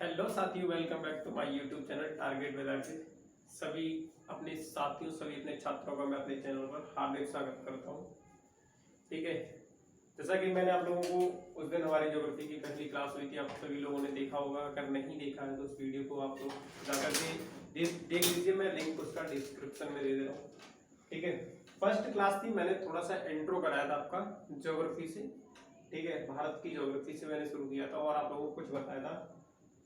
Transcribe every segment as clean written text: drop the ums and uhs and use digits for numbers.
Hello साथियों, welcome back to my YouTube channel target with RK. सभी अपने साथियों, सभी अपने छात्रों का मैं अपने चैनल पर हार्दिक स्वागत करता हूं। ठीक है, जैसा कि मैंने आप लोगों को उस दिन हमारी ज्योग्राफी की पहली क्लास हुई थी, आप सभी लोगों ने देखा होगा। अगर नहीं देखा है तो उस वीडियो को आप लोग जाकर के देख लीजिए। मैं लिंक उसका डिस्क्रिप्शन में दे दे रहा हूँ। ठीक है, फर्स्ट क्लास थी, मैंने थोड़ा सा इंट्रो कराया था आपका ज्योग्राफी से। ठीक है, भारत की ज्योग्राफी से मैंने शुरू किया था और आप लोगों को कुछ बताया था,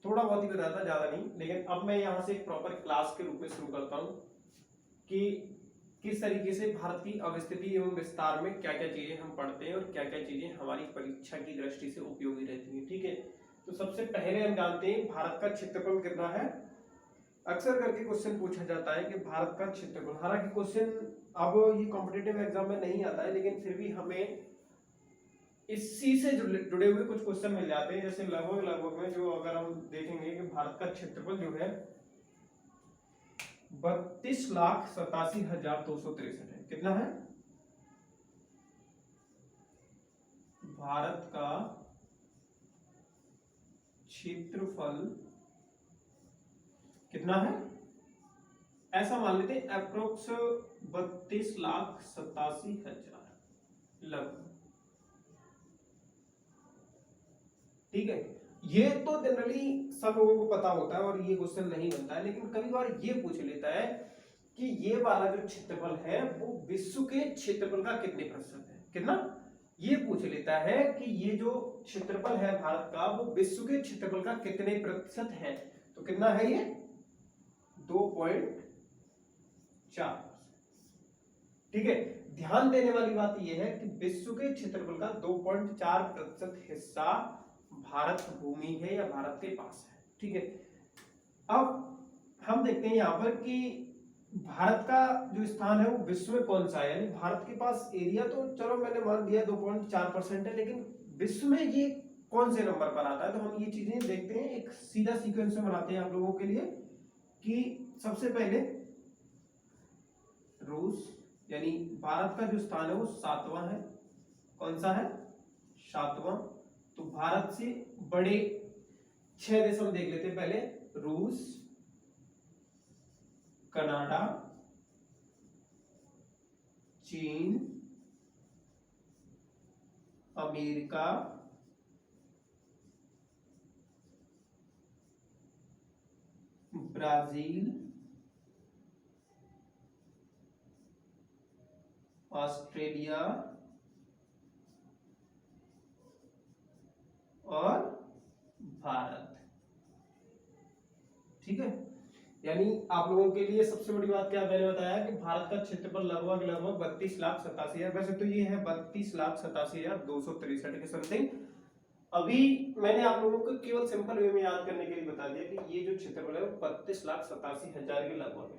थोड़ा बहुत ही बताया था, ज्यादा नहीं। लेकिन अब मैं यहाँ से एक प्रॉपर क्लास के रूप में शुरू करता हूँ कि किस तरीके से भारत की अवस्थिति एवं विस्तार में क्या क्या चीजें हम पढ़ते हैं और क्या क्या चीजें हमारी परीक्षा की दृष्टि से उपयोगी रहती हैं। ठीक है, तो सबसे पहले हम जानते हैं भारत का क्षेत्रफल कितना है। अक्सर करके क्वेश्चन पूछा जाता है कि भारत का क्षेत्रफल, हालांकि क्वेश्चन अब ये कॉम्पिटेटिव एग्जाम में नहीं आता है, लेकिन फिर भी हमें इसी से जुड़े हुए कुछ क्वेश्चन मिल जाते हैं। जैसे लगभग में जो अगर हम देखेंगे कि भारत का क्षेत्रफल जो है 32,87,263 है। कितना है भारत का क्षेत्रफल? कितना है ऐसा मान लेते हैं, अप्रोक्स 32,87,000 लगभग। ठीक है, ये तो जनरली सब लोगों को पता होता है और ये क्वेश्चन नहीं बनता है, लेकिन कभी बार ये पूछ लेता है कि ये वाला जो क्षेत्रफल है वो विश्व के क्षेत्रफल का कितने प्रतिशत है। कितना, ये पूछ लेता है कि ये जो क्षेत्रफल है भारत का वो विश्व के क्षेत्रफल का कितने प्रतिशत है। तो कितना है ये 2.4। ठीक है, ध्यान देने वाली बात यह है कि विश्व के क्षेत्रफल का 2.4% हिस्सा भारत भूमि है या भारत के पास है। ठीक है, अब हम देखते हैं यहां पर कि भारत का जो स्थान है वो विश्व में कौन सा है। यानी भारत के पास एरिया तो चलो मैंने मान लिया 2.4% है, लेकिन विश्व में ये कौन से नंबर पर आता है। तो हम ये चीजें देखते हैं, एक सीधा सीक्वेंस में बनाते हैं आप लोगों के लिए कि सबसे पहले रूस, यानी भारत का जो स्थान है वो 7वां है। कौन सा है? 7वां। तो भारत से बड़े 6 देश हम देख लेते हैं पहले। रूस, कनाडा, चीन, अमेरिका, ब्राजील, ऑस्ट्रेलिया और भारत। ठीक है, यानी आप लोगों के लिए सबसे बड़ी बात क्या मैंने बताया कि भारत का क्षेत्रफल लगभग 32,87,000। वैसे तो ये है 32,87,263 के समथिंग। अभी मैंने आप लोगों को केवल सिंपल वे में याद करने के लिए बता दिया कि ये जो क्षेत्रफल है वो 32,87,000 के लगभग है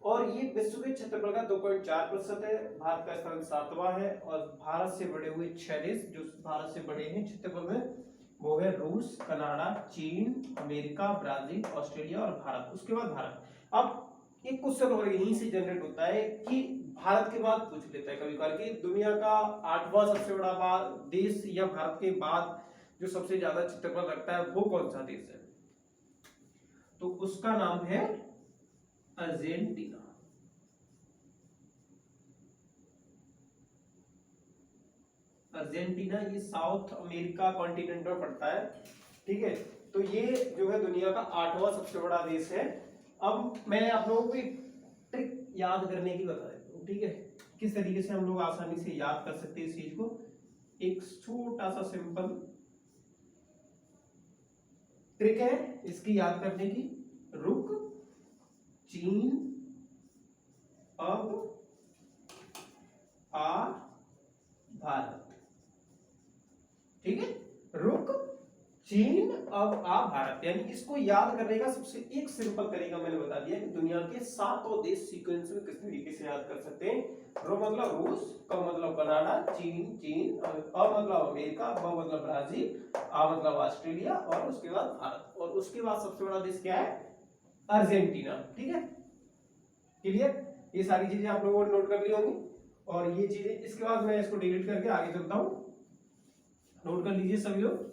और ये विश्व के क्षेत्रफल का 2.4% है। भारत का स्थान 7वां है और भारत से बड़े हुए 6 देश जो भारत से बड़े हैं क्षेत्रफल में वो है रूस, कनाडा, चीन, अमेरिका, ब्राजील, ऑस्ट्रेलिया और भारत। उसके बाद भारत। अब एक क्वेश्चन और यहीं से जनरेट होता है कि भारत के बाद पूछ लेता है कभी कभार कि दुनिया का 8वां सबसे बड़ा देश या भारत के बाद जो सबसे ज्यादा क्षेत्रफल रखता है वो कौन सा देश है। तो उसका नाम है अर्जेंटीना। अर्जेंटीना ये साउथ अमेरिका कॉन्टिनेंट में पड़ता है। ठीक है, तो ये जो है दुनिया का 8वां सबसे बड़ा देश है। अब मैं आप लोगों को एक ट्रिक याद करने की बता देता हूँ। ठीक है, किस तरीके से हम लोग आसानी से याद कर सकते हैं इस चीज को। एक छोटा सा सिंपल ट्रिक है इसकी याद करने की। रुक, चीन, अब, आ, भारत। ठीक है, रुक, चीन, अब, आ, भारत। यानी इसको याद करने का सबसे एक सिंपल तरीका मैंने बता दिया कि दुनिया के 7 देश सीक्वेंस में किस तरीके से याद कर सकते हैं। रो मतलब रूस, क मतलब कनाडा, चीन, अ मतलब अमेरिका, ब मतलब ब्राजील, आ मतलब ऑस्ट्रेलिया और उसके बाद भारत। और उसके बाद सबसे बड़ा देश क्या है? अर्जेंटीना। ठीक है, क्लियर? ये सारी चीजें आप लोगों ने नोट कर ली होंगी और ये चीजें इसके बाद मैं इसको डिलीट करके आगे चलता हूं। नोट कर लीजिए सभी लोग।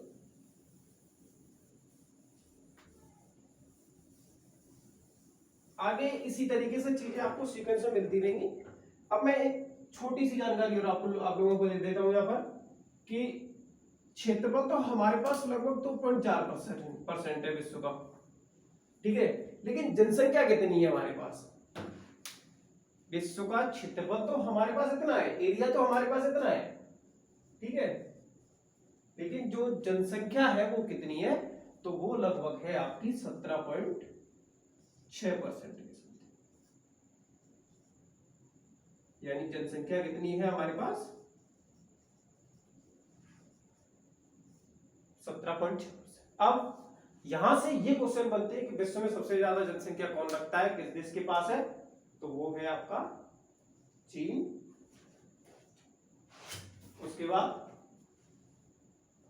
आगे इसी तरीके से चीजें आपको सीक्वेंस में मिलती रहेंगी। अब मैं एक छोटी सी जानकारी और आप लोगों को दे देता हूं यहाँ पर कि क्षेत्रफल तो हमारे पास लगभग 2.4% है विश्व का, ठीक है, लेकिन जनसंख्या कितनी है हमारे पास? विश्व का क्षेत्रफल तो हमारे पास इतना है, एरिया तो हमारे पास इतना है, ठीक है, लेकिन जो जनसंख्या है वो कितनी है? तो वो लगभग है आपकी 17.6%। यानी जनसंख्या कितनी है हमारे पास? 17.6%। अब यहां से ये क्वेश्चन बनते हैं कि विश्व में सबसे ज्यादा जनसंख्या कौन रखता है, किस देश के पास है? तो वो है आपका चीन। उसके बाद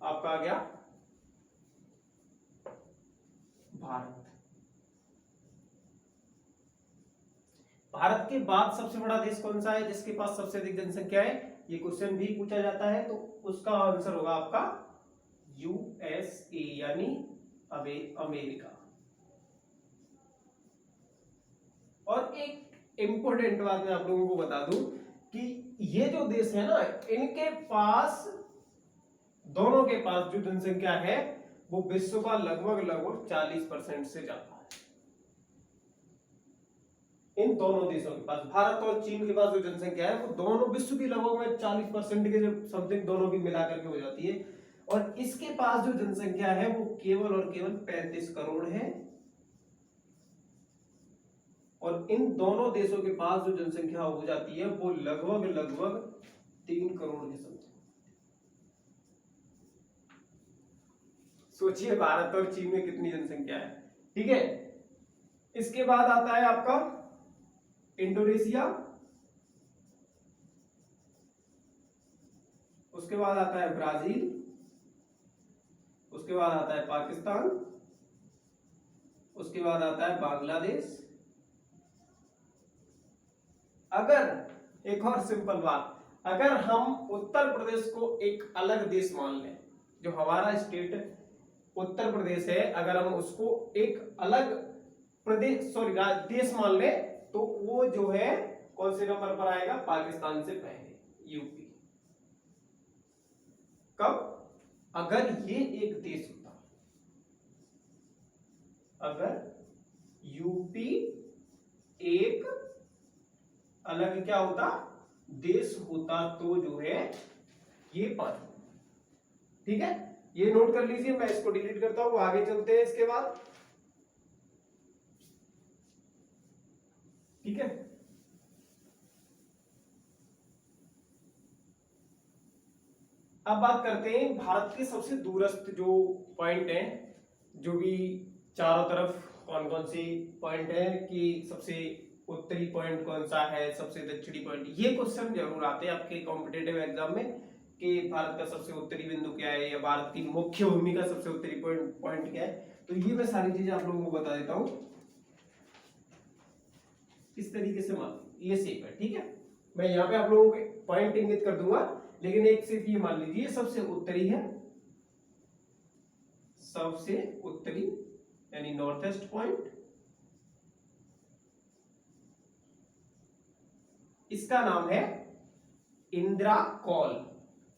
आपका आ गया भारत। भारत के बाद सबसे बड़ा देश कौन सा है जिसके पास सबसे अधिक जनसंख्या है? ये क्वेश्चन भी पूछा जाता है, तो उसका आंसर होगा आपका यूएसए यानी अमेरिका। और एक इंपॉर्टेंट बात मैं आप लोगों को बता दूं कि ये जो देश है ना, इनके पास, दोनों के पास जो जनसंख्या है वो विश्व का लगभग 40% से ज्यादा है। इन दोनों देशों के पास, भारत और चीन के पास जो जनसंख्या है वो दोनों विश्व की लगभग में 40% के जो समथिंग दोनों की मिलाकर के हो जाती है। और इसके पास जो जनसंख्या है वो केवल और केवल 35 करोड़ है। और इन दोनों देशों के पास जो जनसंख्या हो जाती है वो लगभग 3 करोड़ के समथिंग। सोचिए भारत और चीन में कितनी जनसंख्या है, ठीक है। इसके बाद आता है आपका इंडोनेशिया, उसके बाद आता है ब्राजील, उसके बाद आता है पाकिस्तान, उसके बाद आता है बांग्लादेश। अगर एक और सिंपल बात, अगर हम उत्तर प्रदेश को एक अलग देश मान लें, जो हमारा स्टेट उत्तर प्रदेश है, अगर हम उसको एक अलग देश मान लें, तो वो जो है कौन से नंबर पर आएगा? पाकिस्तान से पहले, यूपी। कब? अगर ये एक देश होता, अगर यूपी एक अलग क्या होता? देश होता, तो जो है ये 5, ठीक है, ये नोट कर लीजिए। मैं इसको डिलीट करता हूं, आगे चलते हैं इसके बाद, ठीक है। अब बात करते हैं भारत के सबसे दूरस्थ जो पॉइंट हैं, जो भी चारों तरफ कौन कौन सी पॉइंट है, कि सबसे उत्तरी पॉइंट कौन सा है, सबसे दक्षिणी पॉइंट। ये क्वेश्चन जरूर आते हैं आपके कॉम्पिटेटिव एग्जाम में कि भारत का सबसे उत्तरी बिंदु क्या है, या भारत की मुख्य भूमि का सबसे उत्तरी पॉइंट क्या है। तो ये मैं सारी चीजें आप लोगों को बता देता हूं इस तरीके से। मान ये सेफ है, ठीक है, मैं यहाँ पे आप लोगों के पॉइंट इंगित कर दूंगा, लेकिन एक सिर्फ ये मान लीजिए सबसे उत्तरी है, सबसे उत्तरी यानी नॉर्थ ईस्ट पॉइंट, इसका नाम है इंदिरा कॉल।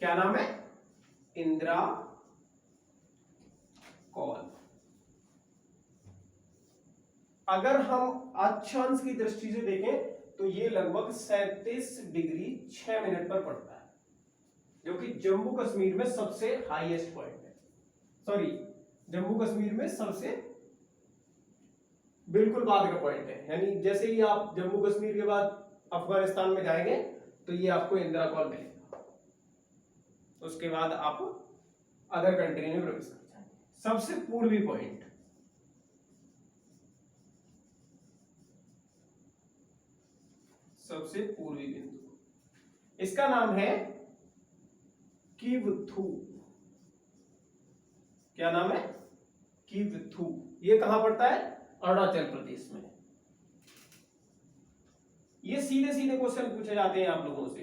क्या नाम है? इंदिरा कॉल। अगर हम अक्षांश की दृष्टि से देखें तो ये लगभग 37 डिग्री 6 मिनट पर पड़ता है, जो कि जम्मू कश्मीर में सबसे हाईएस्ट पॉइंट है। सॉरी, जम्मू कश्मीर में सबसे बिल्कुल बाद का पॉइंट है। यानी जैसे ही आप जम्मू कश्मीर के बाद अफगानिस्तान में जाएंगे तो ये आपको इंदिरा कॉल मिलेगा, उसके बाद आप अदर कंट्री में प्रवेश कर जाएंगे। सबसे पूर्वी पॉइंट, सबसे पूर्वी बिंदु, इसका नाम है किवथू। क्या नाम है? किवथू। ये कहां पड़ता है? अरुणाचल प्रदेश में। ये सीधे सीधे क्वेश्चन पूछे जाते हैं आप लोगों से,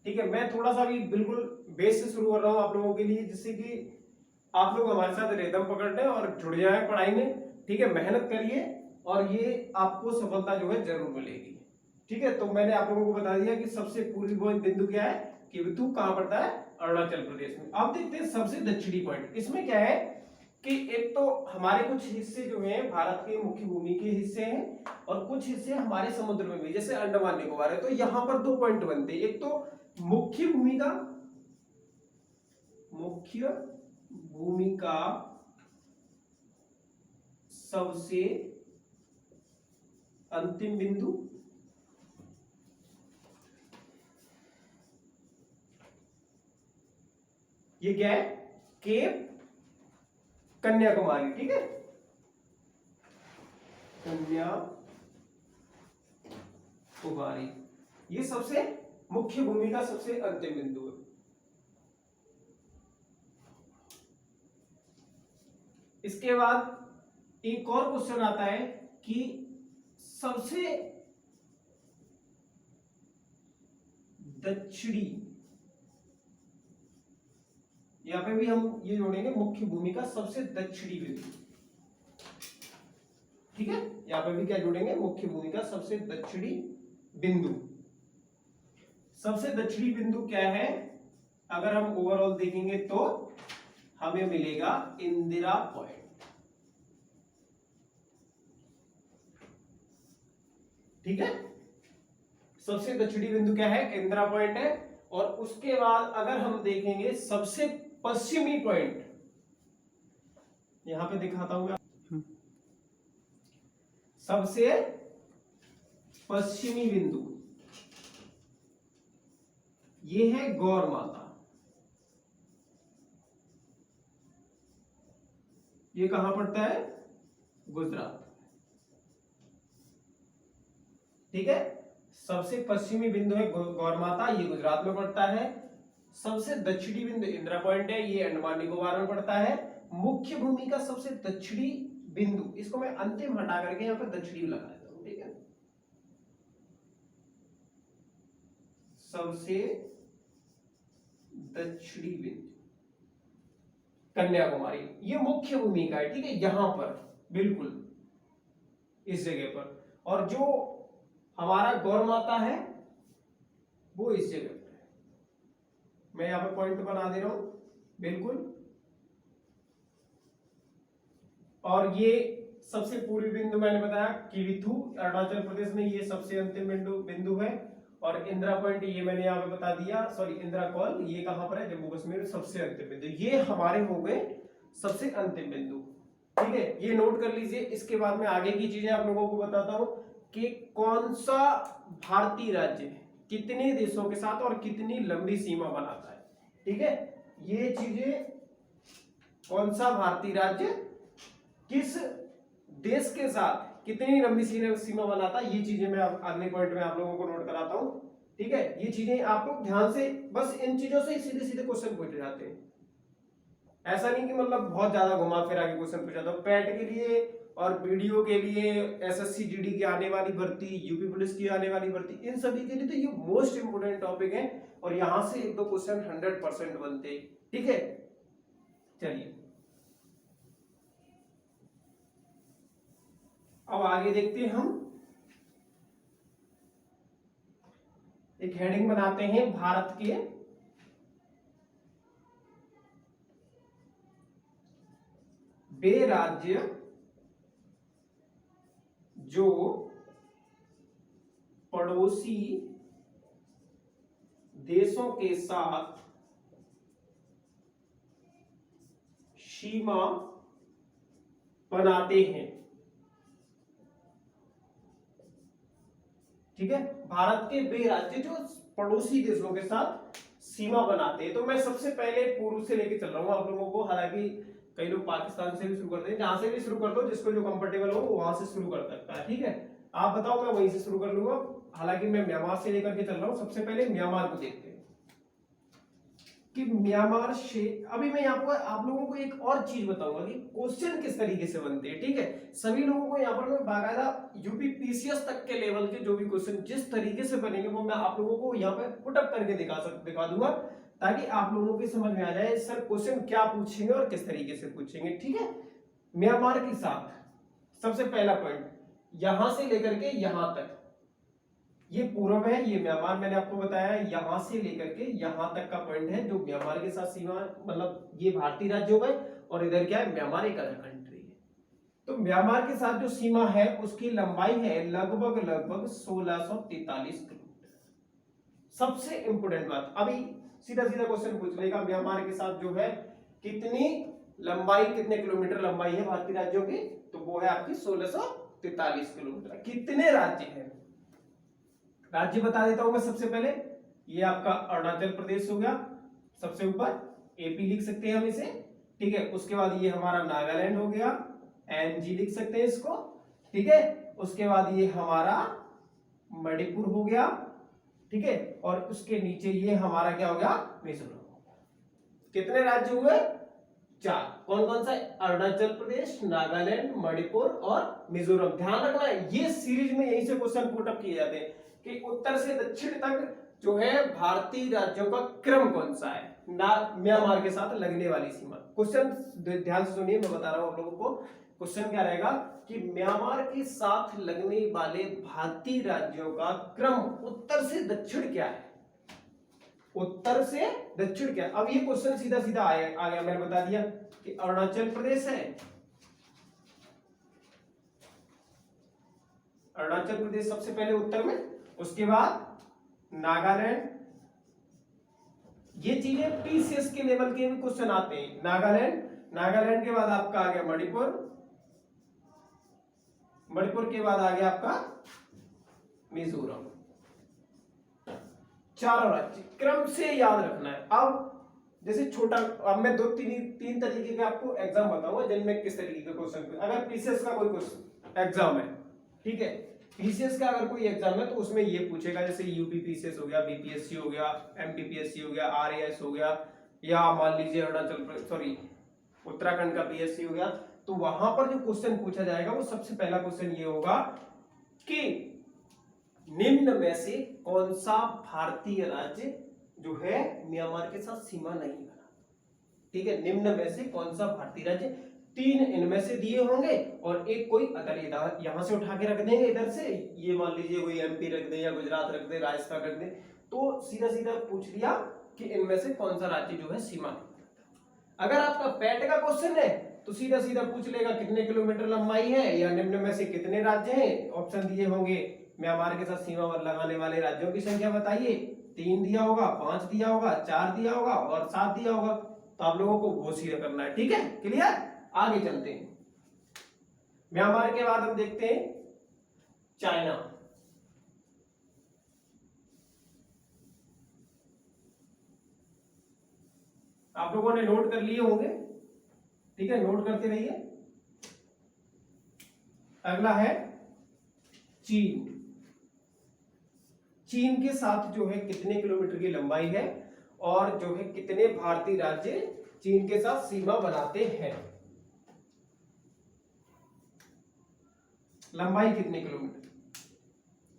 ठीक है। मैं थोड़ा सा भी बिल्कुल बेस से शुरू कर रहा हूं आप लोगों के लिए, जिससे कि आप लोग हमारे साथ रिदम पकड़ लें और जुड़ जाए पढ़ाई में, ठीक है, मेहनत करिए और ये आपको सफलता जो है जरूर मिलेगी। ठीक है, तो मैंने आप लोगों को बता दिया कि सबसे पूर्वी बिंदु क्या है, किविथु कहां पड़ता है, अरुणाचल प्रदेश में। अब देखते हैं सबसे दक्षिणी पॉइंट। इसमें क्या है कि एक तो हमारे कुछ हिस्से जो हैं भारत के मुख्य भूमि के हिस्से हैं और कुछ हिस्से हमारे समुद्र में भी, जैसे अंडमान निकोबार है। तो यहां पर दो पॉइंट बनते हैं, एक तो मुख्य भूमि का सबसे अंतिम बिंदु, ये क्या है, केप कन्याकुमारी। ठीक है, कन्याकुमारी ये सबसे मुख्य भूमि का सबसे अंतिम बिंदु है। इसके बाद एक और क्वेश्चन आता है कि सबसे दक्षिणी, यहां पे भी हम ये जोड़ेंगे मुख्य भूमि का सबसे दक्षिणी बिंदु। ठीक है, यहां पे भी क्या जोड़ेंगे, मुख्य भूमि का सबसे दक्षिणी बिंदु। सबसे दक्षिणी बिंदु क्या है, अगर हम ओवरऑल देखेंगे तो हमें मिलेगा इंदिरा पॉइंट। ठीक है, सबसे दक्षिणी बिंदु क्या है, इंदिरा पॉइंट है। और उसके बाद अगर हम देखेंगे सबसे पश्चिमी पॉइंट, यहां पे दिखाता हूं मैं, सबसे पश्चिमी बिंदु ये है गौर माता। ये कहां पड़ता है, गुजरात। ठीक है, सबसे पश्चिमी बिंदु है गौर माता, ये गुजरात में पड़ता है। सबसे दक्षिणी बिंदु इंदिरा पॉइंट है, ये अंडमान निकोबार में पड़ता है। मुख्य भूमि का सबसे दक्षिणी बिंदु, इसको मैं अंतिम हटा करके यहां पर दक्षिणी लगा देता हूं। ठीक है, सबसे दक्षिणी बिंदु कन्याकुमारी, ये मुख्य भूमि का है। ठीक है, यहां पर बिल्कुल इस जगह पर, और जो हमारा गौर माता है वो इस जगह पर है। मैं यहां पर पॉइंट बना दे रहा हूं बिल्कुल। और ये सबसे पूर्वी बिंदु मैंने बताया किविथु अरुणाचल प्रदेश में, ये सबसे अंतिम बिंदु है। और इंदिरा पॉइंट ये मैंने यहाँ पे बता दिया, सॉरी इंदिरा कॉल ये कहां पर है, जम्मू कश्मीर, सबसे अंतिम बिंदु। ये हमारे हो गए सबसे अंतिम बिंदु। ठीक है, ये नोट कर लीजिए। इसके बाद में आगे की चीजें आप लोगों को बताता हूं कि कौन सा भारतीय राज्य कितने देशों के साथ और कितनी लंबी सीमा बनाता है। ठीक है, ये चीजें, कौन सा भारतीय राज्य किस देश के साथ कितनी लंबी सीमा बनाता है, ये चीजें मैं अगले पॉइंट में आप लोगों को नोट कराता हूं। ठीक है, ये चीजें आप लोग ध्यान से, बस इन चीजों से सीधे सीधे क्वेश्चन पूछे जाते हैं। ऐसा नहीं कि मतलब बहुत ज्यादा घुमा फिरा के क्वेश्चन पूछा था। पैट के लिए और वीडियो के लिए, एसएससी जीडी की आने वाली भर्ती, यूपी पुलिस की आने वाली भर्ती, इन सभी के लिए तो ये मोस्ट इंपोर्टेंट टॉपिक है और यहां से एक दो क्वेश्चन 100% बनते। ठीक है, चलिए अब आगे देखते हैं। हम एक हेडिंग बनाते हैं, भारत के वे राज्य जो पड़ोसी देशों के साथ सीमा बनाते हैं। ठीक है, भारत के वे राज्य जो पड़ोसी देशों के साथ सीमा बनाते हैं। तो मैं सबसे पहले पूर्व से लेके चल रहा हूं आप लोगों को, हालांकि कई लोग पाकिस्तान से भी शुरू करते हैं, जहां से भी शुरू कर दो, जिसको जो कंफर्टेबल हो वो वहां से शुरू कर सकता है। ठीक है, आप बताओ, मैं वहीं से शुरू कर लूंगा। हालांकि मैं म्यांमार से लेकर के चल रहा हूं। सबसे पहले म्यांमार को देखते हैं कि म्यांमार से, अभी मैं आपको आप लोगों को एक और चीज बताऊंगा कि क्वेश्चन किस तरीके से बनते हैं। ठीक है, सभी लोगों को यहाँ पर मैं बाकायदा यूपी पीसीएस तक के लेवल के जो भी क्वेश्चन जिस तरीके से बनेंगे वो मैं आप लोगों को यहाँ पे पुटअप करके दिखा दूंगा, ताकि आप लोगों की समझ में आ जाए सर क्वेश्चन क्या पूछेंगे और किस तरीके से पूछेंगे। ठीक है, म्यांमार के साथ सबसे पहला पॉइंट, यहां से लेकर के यहां तक, ये पूर्व है, ये म्यांमार, मैंने आपको बताया यहां से लेकर के यहां तक का पॉइंट है जो म्यांमार के साथ सीमा, मतलब ये भारतीय राज्य हो गए और इधर क्या है, म्यांमार एक अदर कंट्री है। तो म्यांमार के साथ जो सीमा है उसकी लंबाई है लगभग 1643 किलोमीटर। सबसे इंपोर्टेंट बात, अभी सीधा सीधा क्वेश्चन पूछ लेगा, म्यांमार के साथ जो है कितनी लंबाई, कितने किलोमीटर लंबाई है भारतीय राज्यों की, तो वो है आपकी 1643 किलोमीटर। कितने राज्य हैं, राज्य बता देता हूं मैं सबसे पहले। ये आपका अरुणाचल प्रदेश हो गया सबसे ऊपर, एपी लिख सकते हैं हम इसे, ठीक है। उसके बाद ये हमारा नागालैंड हो गया, एनजी लिख सकते हैं इसको, ठीक है। उसके बाद ये हमारा मणिपुर हो गया, ठीक है। और उसके नीचे ये हमारा क्या हो गया, मिजोरम। कितने राज्य हुए, 4। कौन कौन सा, अरुणाचल प्रदेश, नागालैंड, मणिपुर और मिजोरम। ध्यान रखना है ये सीरीज में यहीं से क्वेश्चन पुट अप किए जाते हैं कि उत्तर से दक्षिण तक जो है भारतीय राज्यों का क्रम कौन सा है, ना म्यांमार के साथ लगने वाली सीमा। क्वेश्चन ध्यान से सुनिए, मैं बता रहा हूं आप लोगों को। क्वेश्चन क्या रहेगा कि म्यांमार के साथ लगने वाले भारतीय राज्यों का क्रम उत्तर से दक्षिण क्या है, उत्तर से दक्षिण क्या। अब ये क्वेश्चन सीधा सीधा आ गया, मैंने बता दिया कि अरुणाचल प्रदेश है, अरुणाचल प्रदेश सबसे पहले उत्तर में, उसके बाद नागालैंड। ये चीजें पीसीएस के लेवल के भी क्वेश्चन आते हैं। नागालैंड, नागालैंड के बाद आपका आ गया मणिपुर, मणिपुर के बाद आ गया आपका मिजोरम। चारों राज्य क्रम से याद रखना है। अब जैसे छोटा, अब मैं तीन तरीके के आपको एग्जाम बताऊंगा जिनमें किस तरीके के क्वेश्चन, अगर पीसीएस का कोई क्वेश्चन एग्जाम है, ठीक है, पीसीएस का अगर कोई एग्जाम है तो उसमें ये पूछेगा, जैसे यूपी पीसीएस हो गया, बीपीएससी हो गया, एमपीपीएससी हो गया, आरएएस हो गया, या मान लीजिए उत्तराखंड का पीएससी हो गया, तो वहां पर जो क्वेश्चन पूछा जाएगा वो सबसे पहला क्वेश्चन ये होगा कि निम्न में से कौन सा भारतीय राज्य जो है म्यांमार के साथ सीमा नहीं बना, ठीक है। निम्न में से कौन सा भारतीय राज्य, 3 इनमें से दिए होंगे और एक कोई अगर यहां से उठा के रख देंगे इधर से, ये मान लीजिए कोई एमपी रख दे या गुजरात रख दे, राजस्थान रख दे, तो सीधा सीधा पूछ लिया कि इनमें से कौन सा राज्य जो है सीमा नहीं बनाता। अगर आपका पैट का क्वेश्चन है तो सीधा सीधा पूछ लेगा कितने किलोमीटर लंबाई है, या निम्न में से कितने राज्य हैं, ऑप्शन दिए होंगे, म्यांमार के साथ सीमा लगाने वाले राज्यों की संख्या बताइए, 3 दिया होगा, 5 दिया होगा, 4 दिया होगा और 7 दिया होगा। तो आप लोगों को वो सीधा करना है, ठीक है, क्लियर। आगे चलते हैं, म्यांमार के बाद हम देखते हैं चाइना। आप लोगों ने नोट कर लिए होंगे, ठीक है, नोट करते रहिए। अगला है चीन। चीन के साथ जो है कितने किलोमीटर की लंबाई है और जो है कितने भारतीय राज्य चीन के साथ सीमा बनाते हैं, लंबाई कितने किलोमीटर।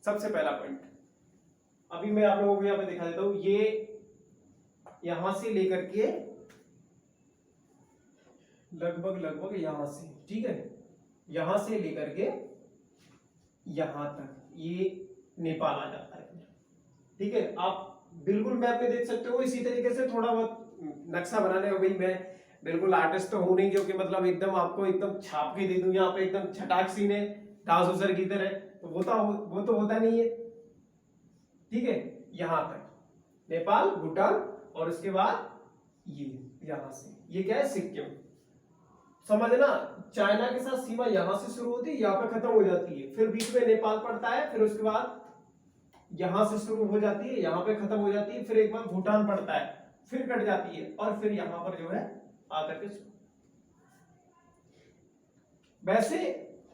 सबसे पहला पॉइंट अभी मैं आप लोगों को यहां पे दिखा देता हूं, ये यहां से लेकर के लगभग यहां से, ठीक है, यहां से लेकर के यहां तक ये नेपाल आ जाता है, ठीक है। आप बिल्कुल मैप में देख सकते हो, इसी तरीके से थोड़ा बहुत नक्शा बनाने का, भाई मैं बिल्कुल आर्टिस्ट तो हूं नहीं जो कि मतलब एकदम आपको एकदम छाप के दे दूं यहाँ पे एकदम छटाक सीने दास सर की तरह, तो वो तो होता नहीं है, ठीक है। यहां तक नेपाल, भूटान और उसके बाद ये यहां से, ये क्या है, सिक्किम। समझना, चाइना के साथ सीमा यहां से शुरू होती है, यहाँ पे खत्म हो जाती है, फिर बीच में नेपाल पड़ता है, फिर उसके बाद यहां से शुरू हो जाती है, यहां पे खत्म हो जाती है, फिर एक बार भूटान पड़ता है, फिर कट जाती है और फिर यहां पर जो है आकर के। वैसे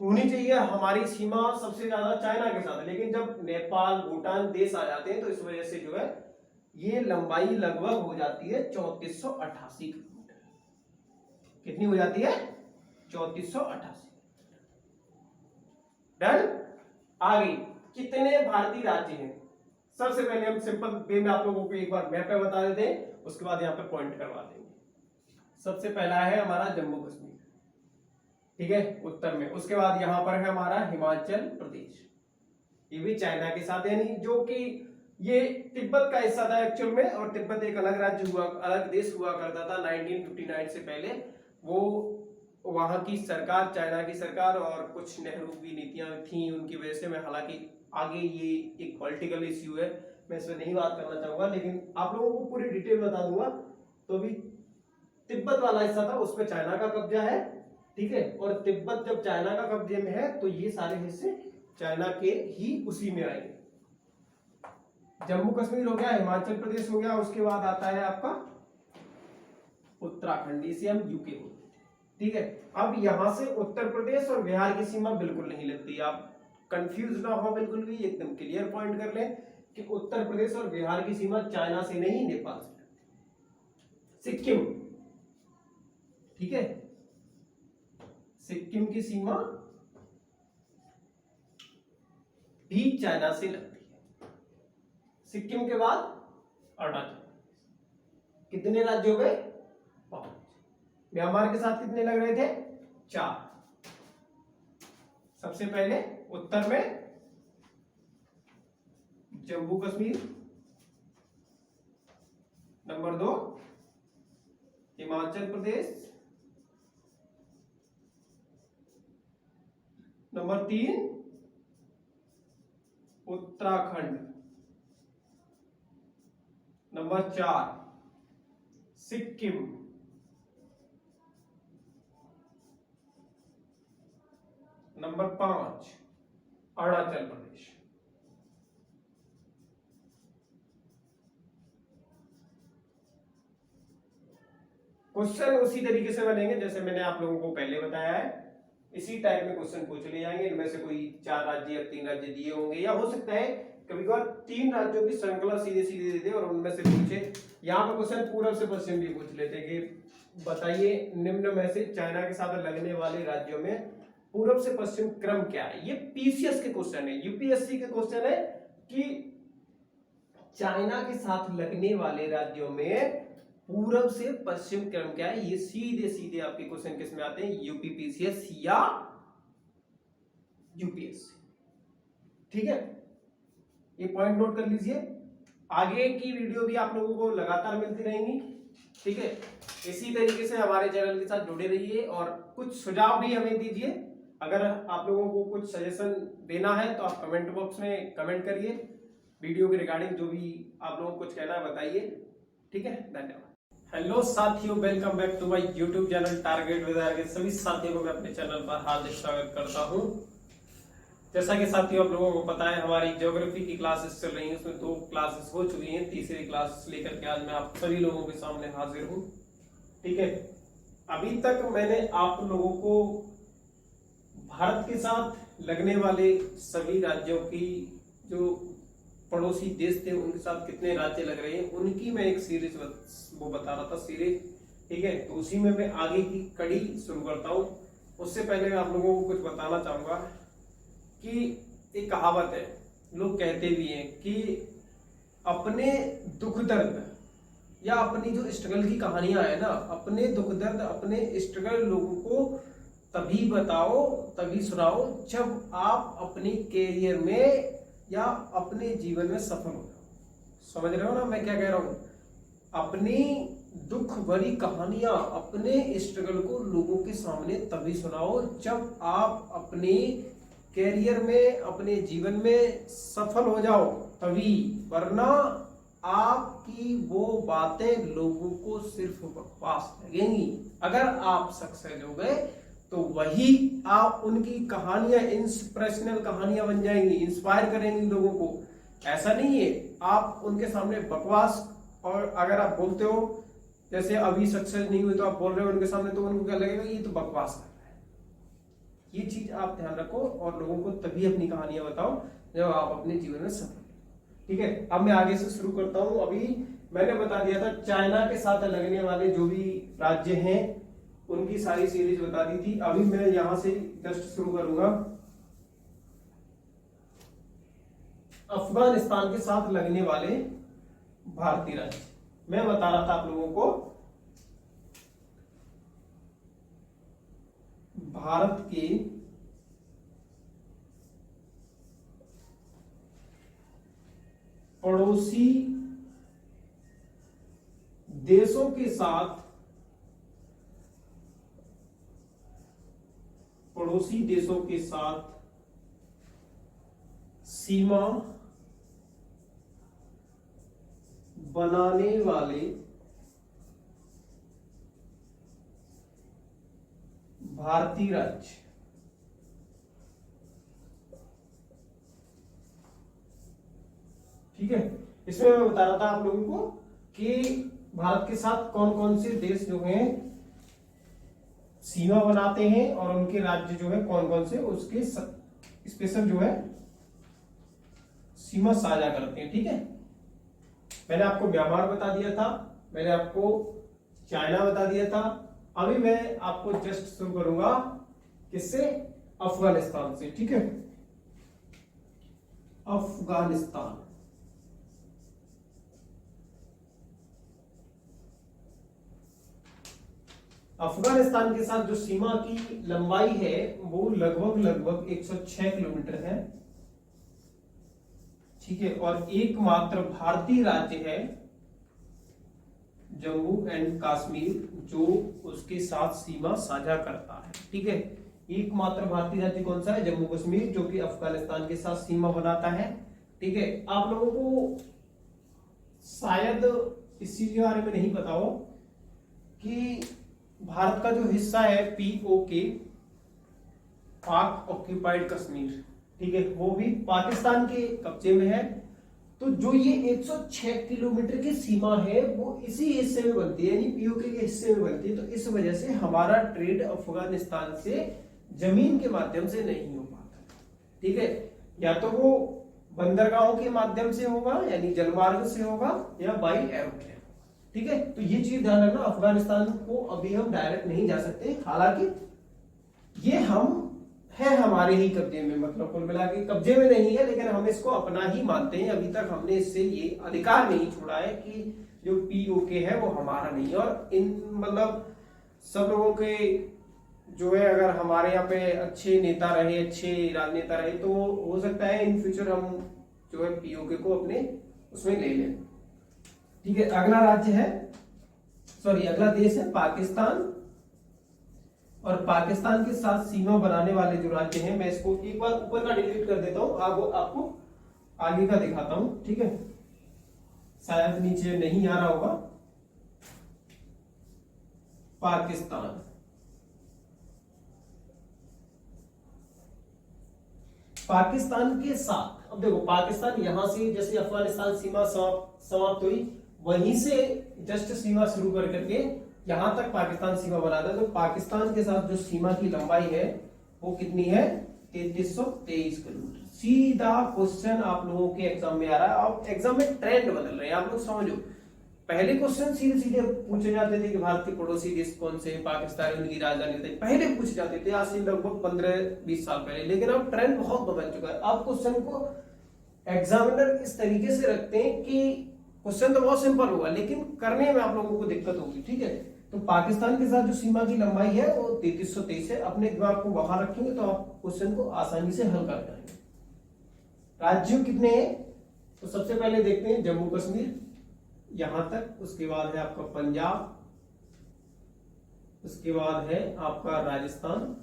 होनी चाहिए हमारी सीमा सबसे ज्यादा चाइना के साथ, लेकिन जब नेपाल भूटान देश आ जाते हैं तो इस वजह से जो है ये लंबाई लगभग हो जाती है 3488 किलोमीटर। कितनी हो जाती है, 3488। डन। आगे कितने भारतीय राज्य हैं, सबसे पहले हम सिंपल वे में आप लोगों को एक बार मैप पे बता देते हैं, उसके बाद यहाँ पे पॉइंट करवा देंगे। सबसे पहला है हमारा जम्मू कश्मीर, ठीक है, उत्तर में। उसके बाद यहाँ पर है हमारा हिमाचल प्रदेश, ये भी चाइना के साथ, यानी जो कि ये तिब्बत का हिस्सा था एक्चुअल में, और तिब्बत एक अलग राज्य हुआ, अलग देश हुआ करता था 1959 से पहले। वो वहां की सरकार, चाइना की सरकार और कुछ नेहरू की नीतियां थी, उनकी वजह से, मैं हालांकि आगे ये एक पॉलिटिकल इश्यू है, मैं इस पर नहीं बात करना चाहूंगा, लेकिन आप लोगों को पूरी डिटेल बता दूंगा। तो अभी तिब्बत वाला हिस्सा था, उस पर चाइना का कब्जा है, ठीक है, और तिब्बत जब चाइना का कब्जे में है तो ये सारे हिस्से चाइना के ही उसी में आएंगे। जम्मू कश्मीर हो गया, हिमाचल प्रदेश हो गया, उसके बाद आता है आपका उत्तराखंड, इसे हम यूके बोलते हैं, ठीक है। अब यहां से उत्तर प्रदेश और बिहार की सीमा बिल्कुल नहीं लगती, आप कंफ्यूज ना हो बिल्कुल भी, एकदम क्लियर पॉइंट कर लें कि उत्तर प्रदेश और बिहार की सीमा चाइना से नहीं, नेपाल से लगती। सिक्किम, ठीक है, सिक्किम की सीमा भी चाइना से लगती है। सिक्किम के बाद अरुणाचल, कितने राज्य हो गए? 5। म्यांमार के साथ कितने लग रहे थे? 4। सबसे पहले उत्तर में Jammu Kashmir, number 2 Himachal Pradesh, number 3 Uttarakhand, number 4 Sikkim, number 5 Arunachal Pradesh. Question उसी तरीके से बनेंगे जैसे मैंने आप लोगों को पहले बताया है, इसी टाइप में क्वेश्चन पूछ लिए जाएंगे। इनमें से कोई 4 राज्य या 3 राज्य दिए होंगे, या हो सकता है कभी कभार 3 राज्यों की श्रृंखला सीधे सीधे दे दे और उनमें से पूछे। यहाँ पर क्वेश्चन पूर्व से पश्चिम भी पूछ लेते कि बताइए निम्न में से चाइना के साथ लगने वाले राज्यों में पूर्व से पश्चिम क्रम क्या है। ये पीसीएस के क्वेश्चन है, यूपीएससी के क्वेश्चन है कि चाइना के साथ लगने वाले राज्यों में पूर्व से पश्चिम क्रम क्या है। ये सीधे सीधे आपके क्वेश्चन किस में आते हैं? यूपी पीसीएस या यूपीएससी, ठीक है, ये पॉइंट नोट कर लीजिए। आगे की वीडियो भी आप लोगों को लगातार मिलती रहेंगी, ठीक है। इसी तरीके से हमारे चैनल के साथ जुड़े रहिए और कुछ सुझाव भी हमें दीजिए। अगर आप लोगों को कुछ सजेशन देना है तो आप कमेंट बॉक्स में कमेंट करिए, वीडियो के रिगार्डिंग जो भी आप लोगों को कुछ कहना है बताइए, ठीक है। धन्यवाद। हेलो साथियों, welcome back to my YouTube channel target with target. सभी साथियों को मैं अपने चैनल पर हार्दिक स्वागत करता हूं। जैसा कि साथियों आप लोगों को पता है हमारी ज्योग्राफी की क्लासेस चल रही हैं, उसमें 2 क्लासेस हो चुकी हैं, तीसरी क्लास लेकर के आज मैं आप सभी लोगों के सामने हाजिर हूं, ठीक है। अभी तक मैंने आप लोगों को भारत के साथ लगने वाले सभी राज्यों की जो पड़ोसी देश थे उनके साथ कितने राज्य लग रहे हैं उनकी मैं एक सीरीज वो बता रहा था, सीरीज, ठीक है। तो उसी में मैं आगे की कड़ी शुरू करता हूं। उससे पहले मैं आप लोगों को कुछ बताना चाहूंगा कि एक कहावत है, लोग कहते भी हैं कि अपने दुख दर्द या अपनी जो स्ट्रगल की कहानियां है ना, अपने दुख दर्द अपने स्ट्रगल लोगों को तभी बताओ, तभी सुनाओ जब आप अपनी कैरियर में या अपने जीवन में सफल हो जाओ। समझ रहे हो ना मैं क्या कह रहा हूं? अपनी दुख भरी कहानियां, अपने स्ट्रगल को लोगों के सामने तभी सुनाओ जब आप अपने कैरियर में, अपने जीवन में सफल हो जाओ तभी, वरना आपकी वो बातें लोगों को सिर्फ बकवास लगेंगी। अगर आप सक्सेस हो गए तो वही आप उनकी कहानियां इंस्पिरेशनल कहानियां बन जाएंगी, इंस्पायर करेंगी लोगों को। ऐसा नहीं है आप उनके सामने बकवास, और अगर आप बोलते हो जैसे अभी सक्सेस नहीं हुई तो आप बोल रहे हो उनके सामने, तो उनको क्या लगेगा ये तो बकवास कर रहा है। ये चीज आप ध्यान रखो और लोगों को तभी अपनी कहानियां बताओ जब आप अपने जीवन में सफल, ठीक है। अब मैं आगे से शुरू करता हूं। अभी मैंने बता दिया था चाइना के साथ लगने वाले जो भी राज्य हैं उनकी सारी सीरीज बता दी थी। अभी मैं यहां से जस्ट शुरू करूंगा अफगानिस्तान के साथ लगने वाले भारतीय राज्य। मैं बता रहा था आप लोगों को भारत के पड़ोसी देशों के साथ सीमा बनाने वाले भारतीय राज्य। ठीक है, इसमें मैं बता रहा था आप लोगों को कि भारत के साथ कौन कौन से देश जो हैं सीमा बनाते हैं और उनके राज्य जो है कौन कौन से उसके स्पेशल जो है सीमा साझा करते हैं। ठीक है, मैंने आपको म्यांमार बता दिया था, मैंने आपको चाइना बता दिया था। अभी मैं आपको जस्ट शुरू करूंगा किससे? अफगानिस्तान से। ठीक है, अफगानिस्तान। अफगानिस्तान के साथ जो सीमा की लंबाई है वो लगभग 106 किलोमीटर है। ठीक है, और एकमात्र भारतीय राज्य है जम्मू एंड कश्मीर जो उसके साथ सीमा साझा करता है। ठीक है, एकमात्र भारतीय राज्य कौन सा है? जम्मू कश्मीर, जो कि अफगानिस्तान के साथ सीमा बनाता है। ठीक है, आप लोगों को शायद इस चीज के बारे में नहीं पता हो कि भारत का जो हिस्सा है POK, पाक ऑक्यूपाइड कश्मीर, ठीक है, वो भी पाकिस्तान के कब्जे में है। तो जो ये 106 किलोमीटर की सीमा है वो इसी हिस्से में बनती है, यानी POK के हिस्से में बनती है। तो इस वजह से हमारा ट्रेड अफगानिस्तान से जमीन के माध्यम से नहीं हो पाता। ठीक है, या तो वो बंदरगाहों के माध्यम से होगा यानी जलमार्ग से होगा, या बाई एरोप्लेन। ठीक है, तो ये चीज ध्यान रखना, अफगानिस्तान को अभी हम डायरेक्ट नहीं जा सकते, हालांकि ये हम है हमारे ही कब्जे में, मतलब कुल मिला के कब्जे में नहीं है, लेकिन हम इसको अपना ही मानते हैं। अभी तक हमने इससे ये अधिकार नहीं छोड़ा है कि जो POK है वो हमारा नहीं है। और इन मतलब सब लोगों के जो है, अगर हमारे यहाँ पे अच्छे नेता रहे, अच्छे राजनेता रहे, तो हो सकता है इन फ्यूचर हम जो है POK को अपने उसमें ले लें। ठीक है, अगला राज्य है, सॉरी अगला देश है पाकिस्तान। और पाकिस्तान के साथ सीमा बनाने वाले जो राज्य हैं, मैं इसको एक बार ऊपर का डिलीट कर देता हूं, आपको आगे का दिखाता हूं। ठीक है, शायद नीचे नहीं आ रहा होगा। पाकिस्तान, पाकिस्तान के साथ, अब देखो पाकिस्तान यहां से जैसे अफगानिस्तान सीमा समाप्त हुई, वहीं से जस्ट सीमा शुरू कर करके यहां तक पाकिस्तान सीमा बनाता है। तो पाकिस्तान के साथ जो सीमा की लंबाई है वो कितनी है? 3323 किलोमीटर। सीधा क्वेश्चन आप लोगों के एग्जाम में आ रहा है। अब एग्जाम में ट्रेंड बदल रहे हैं, आप लोग समझो। पहले क्वेश्चन सीधे सीधे पूछे जाते थे कि भारत के पड़ोसी देश कौन से, पाकिस्तान उनकी राजधानी थे, पहले पूछे जाते थे, आज से लगभग 15-20 साल पहले। लेकिन अब ट्रेंड बहुत बदल चुका है। अब क्वेश्चन को एग्जामिनर इस तरीके से रखते हैं कि क्वेश्चन तो बहुत सिंपल होगा, लेकिन करने में आप लोगों को दिक्कत होगी। ठीक है, तो पाकिस्तान के साथ जो सीमा की लंबाई है वो 3323 है। अपने दिमाग को वहां रखेंगे तो आप क्वेश्चन को आसानी से हल कर जाएंगे। राज्य कितने हैं? तो सबसे पहले देखते हैं जम्मू कश्मीर, यहां तक। उसके बाद है आपका पंजाब, उसके बाद है आपका राजस्थान।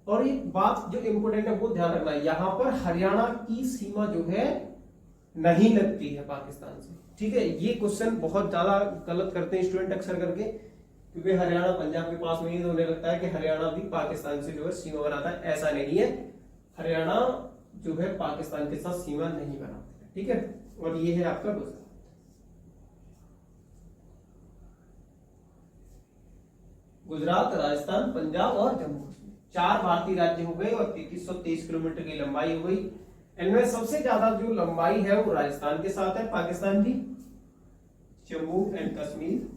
और एक बात जो इंपोर्टेंट है वो ध्यान रखना है, यहां पर हरियाणा की सीमा जो है नहीं लगती है पाकिस्तान से। ठीक है, ये क्वेश्चन बहुत ज्यादा गलत करते हैं स्टूडेंट अक्सर करके, क्योंकि हरियाणा पंजाब के पास में ही, तो उन्हें लगता है कि हरियाणा भी पाकिस्तान से जो है सीमा बनाता है। ऐसा नहीं है, हरियाणा जो है पाकिस्तान के साथ सीमा नहीं बनाता है। ठीक है, और ये है आपका गुजरात। गुजरात, राजस्थान, पंजाब और जम्मू कश्मीर, 4 भारतीय राज्य हो गए और 3323 किलोमीटर की लंबाई हो गई। इनमें सबसे ज्यादा जो लंबाई है वो राजस्थान के साथ है, पाकिस्तान की, जम्मू एंड कश्मीर।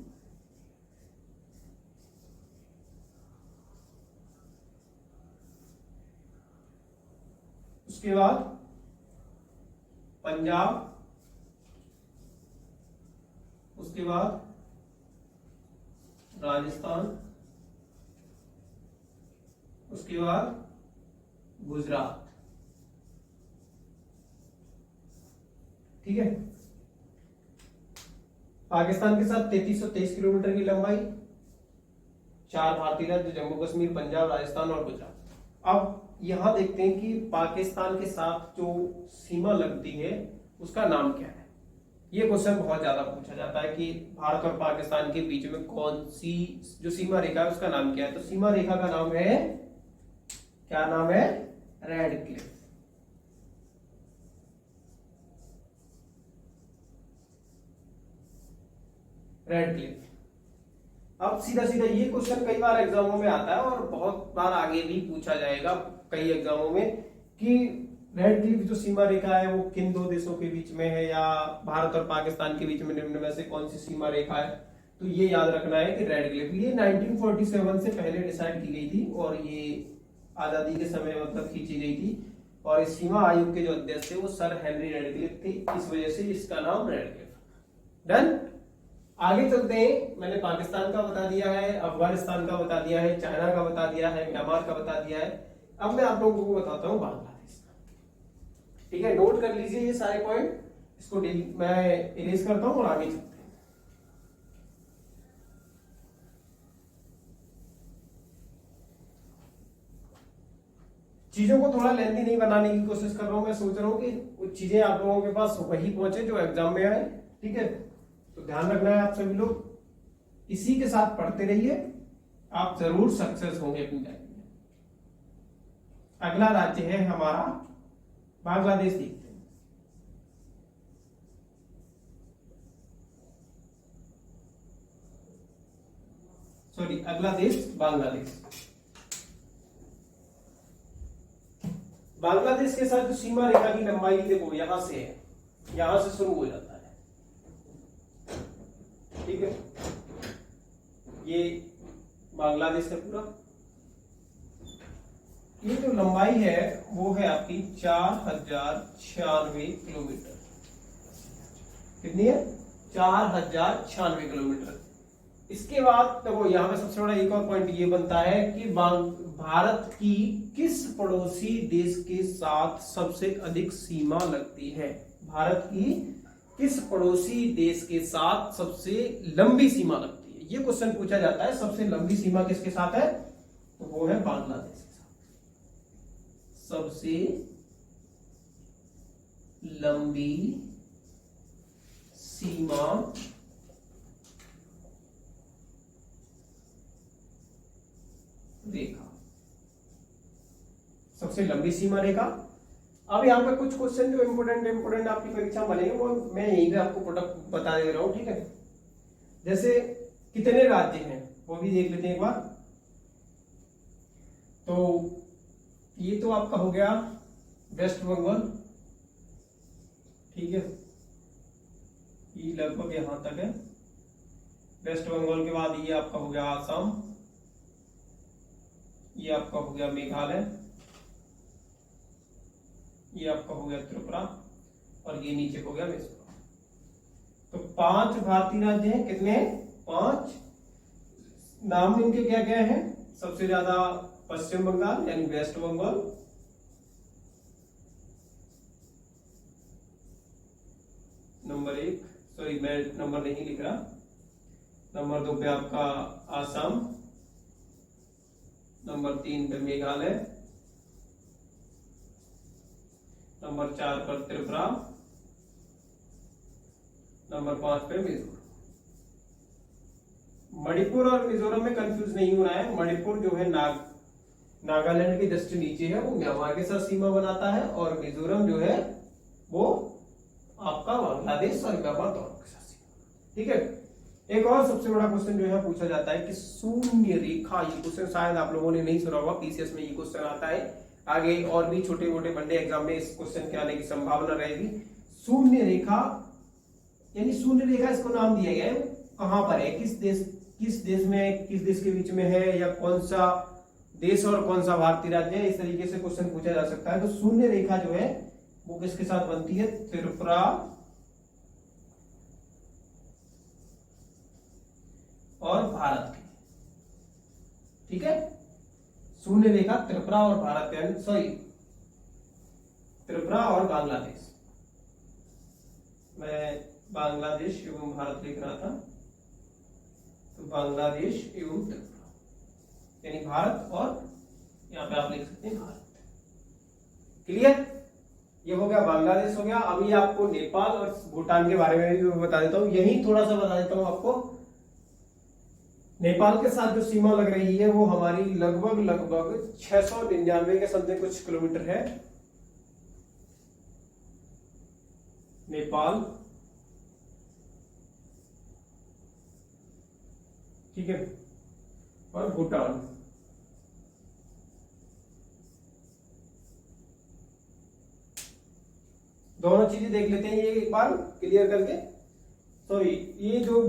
उसके बाद पंजाब, उसके बाद राजस्थान, उसके बाद गुजरात। ठीक है, पाकिस्तान के साथ 3323 किलोमीटर की लंबाई, 4 भारतीय राज्य जम्मू कश्मीर, पंजाब, राजस्थान और गुजरात। अब यहां देखते हैं कि पाकिस्तान के साथ जो सीमा लगती है उसका नाम क्या है। ये क्वेश्चन बहुत ज्यादा पूछा जाता है कि भारत और पाकिस्तान के बीच में कौन सी जो सीमा रेखा है उसका नाम क्या है। तो सीमा रेखा का नाम है, क्या नाम है, रेड क्लिफ। Red Cliff. अब सीधा सीधा ये क्वेश्चन कई बार एग्जामों में आता है और बहुत बार आगे भी पूछा जाएगा कई एग्जामों में कि रेड क्लिफ जो सीमा रेखा है वो किन दो देशों के बीच में है, या भारत और पाकिस्तान के बीच में निम्न में से कौन सी सीमा रेखा है। तो ये याद रखना है कि रेड क्लिफ ये 1947 से पहले डिसाइड की गई थी और ये आजादी के समय मतलब खींची गई थी। और इस सीमा आयोग के जो अध्यक्ष थे वो सर हेनरी रेड क्लिफ थे, इस वजह से इसका नाम रेड क्लिफ। डन। आगे चलते हैं। मैंने पाकिस्तान का बता दिया है, अफगानिस्तान का बता दिया है, चाइना का बता दिया है, म्यांमार का बता दिया है। अब मैं आप लोगों को बताता हूं बांग्लादेश का। ठीक है, नोट कर लीजिए ये सारे पॉइंट, इसको मैं इरेज करता हूं और आगे चलते हैं। चीजों को थोड़ा लेंथी नहीं बनाने की कोशिश कर रहा हूं, मैं सोच रहा हूं कि वो चीजें आप लोगों के पास वही पहुंचे जो एग्जाम में आए। ठीक है, तो ध्यान रखना है आप सभी लोग, इसी के साथ पढ़ते रहिए, आप जरूर सक्सेस होंगे अपनी लाइफ में। अगला राज्य है हमारा बांग्लादेश। देखते हैं। सॉरी, अगला देश बांग्लादेश। बांग्लादेश के साथ जो सीमा रेखा की लंबाई देखो यहां से है, यहां से शुरू हो जाता है। ठीक है, ये बांग्लादेश है पूरा। ये जो लंबाई है वो है आपकी 4096 किलोमीटर। कितनी है? 4096 किलोमीटर। इसके बाद देखो यहाँ पे सबसे बड़ा एक और पॉइंट ये बनता है कि भारत की किस पड़ोसी देश के साथ सबसे अधिक सीमा लगती है। भारत की किस पड़ोसी देश के साथ सबसे लंबी सीमा लगती है, ये क्वेश्चन पूछा जाता है। सबसे लंबी सीमा किसके साथ है? तो वो है बांग्लादेश के साथ। सबसे लंबी सीमा रेखा, सबसे लंबी सीमा रेखा। अब यहाँ पे कुछ क्वेश्चन जो इंपोर्टेंट आपकी परीक्षा में बनेंगे वो मैं यहीं पे आपको बता दे रहा हूं। ठीक है, जैसे कितने राज्य हैं वो भी देख लेते हैं एक बार। तो ये तो आपका हो गया वेस्ट बंगाल। ठीक है, ये लगभग यहां तक है। वेस्ट बंगाल के बाद ये आपका हो गया आसाम, ये आपका हो गया मेघालय, ये आपका हो गया त्रिपुरा और ये नीचे हो गया मिजोरम। तो 5 भारतीय राज्य हैं। कितने? 5। नाम इनके क्या क्या हैं? सबसे ज्यादा पश्चिम बंगाल यानी वेस्ट बंगाल, नंबर 1, सॉरी मैं नंबर नहीं लिख रहा। नंबर 2 पे आपका आसाम, नंबर 3 पे मेघालय, नंबर 4 पर त्रिपुरा, नंबर 5 पे मिजोरम। मणिपुर और मिजोरम में कंफ्यूज नहीं होना है। मणिपुर जो है नागालैंड के जस्ट नीचे है, वो म्यांमार के साथ सीमा बनाता है, और मिजोरम जो है वो आपका बांग्लादेश और म्यांमार दोनों के साथ सीमा। ठीक है, एक और सबसे बड़ा क्वेश्चन जो है पूछा जाता है कि शून्य रेखा। ये क्वेश्चन शायद आप लोगों ने नहीं सुना होगा, पीसीएस में ये क्वेश्चन आता है। आगे और भी छोटे मोटे वनडे एग्जाम में इस क्वेश्चन के आने की संभावना रहेगी। शून्य रेखा यानी शून्य रेखा इसको नाम दिया गया है, कहां पर है, किस देश में, किस देश के बीच में है, या कौन सा देश और कौन सा भारतीय राज्य है, इस तरीके से क्वेश्चन पूछा जा सकता है। तो शून्य रेखा जो है वो किसके साथ बनती है? त्रिपुरा और भारत की। ठीक है, शून्य रेखा त्रिपुरा और भारत के, सॉरी त्रिपुरा और बांग्लादेश, मैं बांग्लादेश एवं भारत लिख रहा था, तो बांग्लादेश एवं त्रिपुरा यानी भारत, और यहाँ पे आप लिख सकते हैं भारत। क्लियर? ये हो गया, बांग्लादेश हो गया। अभी आपको नेपाल और भूटान के बारे में भी बता देता हूँ, यही थोड़ा सा बता देता हूँ आपको। नेपाल के साथ जो सीमा लग रही है वो हमारी लगभग 699 के समथिंग कुछ किलोमीटर है। नेपाल, ठीक है, और भूटान, दोनों चीजें देख लेते हैं ये एक बार क्लियर करके। तो ये जो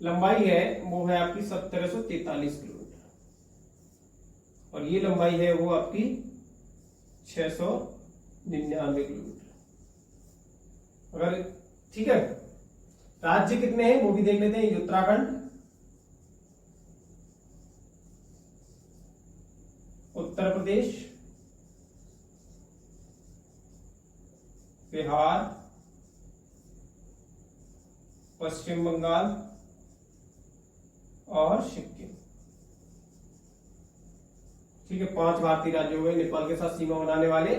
लंबाई है वो है आपकी 1743 किलोमीटर, और ये लंबाई है वो आपकी 699 किलोमीटर। अगर ठीक है, राज्य कितने हैं वो भी देख लेते हैं। उत्तराखंड, उत्तर प्रदेश, बिहार, पश्चिम बंगाल और सिक्किम। ठीक है, 5 भारतीय राज्य हो गए नेपाल के साथ सीमा बनाने वाले,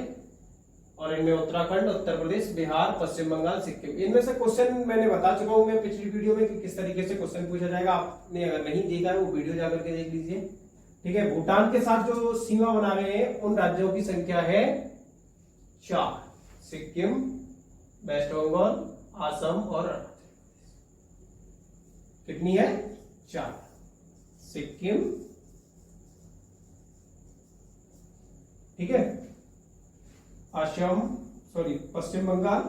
और इनमें उत्तराखंड, उत्तर प्रदेश, बिहार, पश्चिम बंगाल, सिक्किम। इनमें से क्वेश्चन मैंने बता चुका हूं मैं पिछली वीडियो में कि किस तरीके से क्वेश्चन पूछा जाएगा। आपने अगर नहीं देखा है वो वीडियो जाकर के देख लीजिए। ठीक है, भूटान के साथ जो सीमा बना रहे हैं उन राज्यों की संख्या है 4, सिक्किम, वेस्ट बंगाल, असम और अरुणाचल। कितनी है? 4, सिक्किम, ठीक है, असम, सॉरी पश्चिम बंगाल,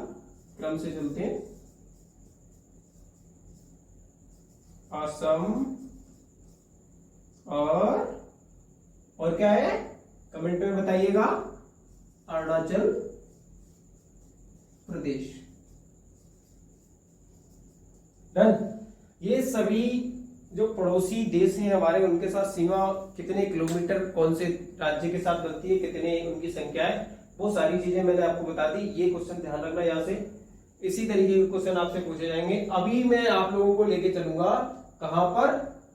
क्रम से चलते हैं, असम और क्या है कमेंट में बताइएगा, अरुणाचल प्रदेश। डन। ये सभी जो पड़ोसी देश हैं हमारे, उनके साथ सीमा कितने किलोमीटर कौन से राज्य के साथ बनती है, कितने उनकी संख्या है, वो सारी चीजें मैंने आपको बता दी। ये क्वेश्चन ध्यान रखना, यहाँ से इसी तरीके के क्वेश्चन आपसे पूछे जाएंगे। अभी मैं आप लोगों को लेके चलूंगा कहां पर,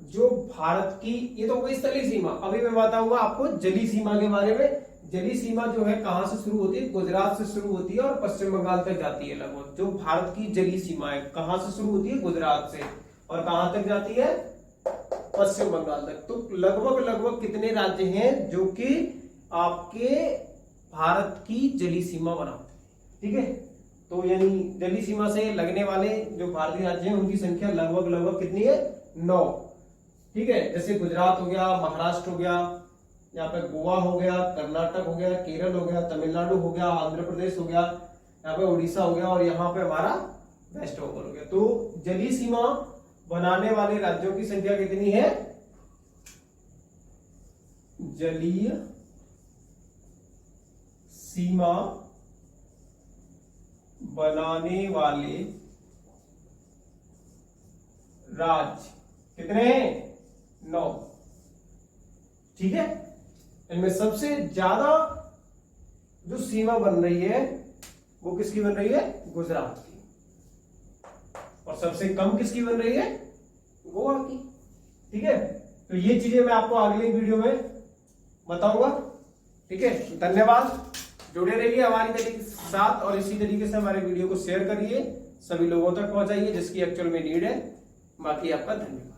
जो भारत की, ये तो कोई स्थलीय सीमा, अभी मैं बताऊंगा आपको जली सीमा के बारे में। जली सीमा जो है कहां से शुरू होती है? गुजरात से शुरू होती है और पश्चिम बंगाल तक जाती है लगभग। जो भारत की जली सीमा है कहां से शुरू होती है? गुजरात से, और कहां तक जाती है? पश्चिम बंगाल तक। तो लगभग कितने राज्य हैं जो कि आपके भारत की जली सीमा बनाते हैं? ठीक है, तो यानी जली सीमा से लगने वाले जो भारतीय राज्य हैं उनकी संख्या लगभग कितनी है? 9। ठीक है, जैसे गुजरात हो गया, महाराष्ट्र हो गया, यहाँ पे गोवा हो गया, कर्नाटक हो गया, केरल हो गया, तमिलनाडु हो गया, आंध्र प्रदेश हो गया, यहाँ पे उड़ीसा हो गया, और यहाँ पे हमारा वेस्ट बंगाल हो गया। तो जलीय सीमा बनाने वाले राज्यों की संख्या कितनी है? जलीय सीमा बनाने वाले राज्य कितने हैं? 9। ठीक है, इनमें सबसे ज्यादा जो सीमा बन रही है वो किसकी बन रही है? गुजरात की। और सबसे कम किसकी बन रही है? गोवा की। ठीक है, तो ये चीजें मैं आपको अगले वीडियो में बताऊंगा। ठीक है, धन्यवाद। जुड़े रहिए हमारी तरीके के साथ, और इसी तरीके से हमारे वीडियो को शेयर करिए, सभी लोगों तक पहुंचाइए जिसकी एक्चुअल में नीड है। बाकी आपका धन्यवाद।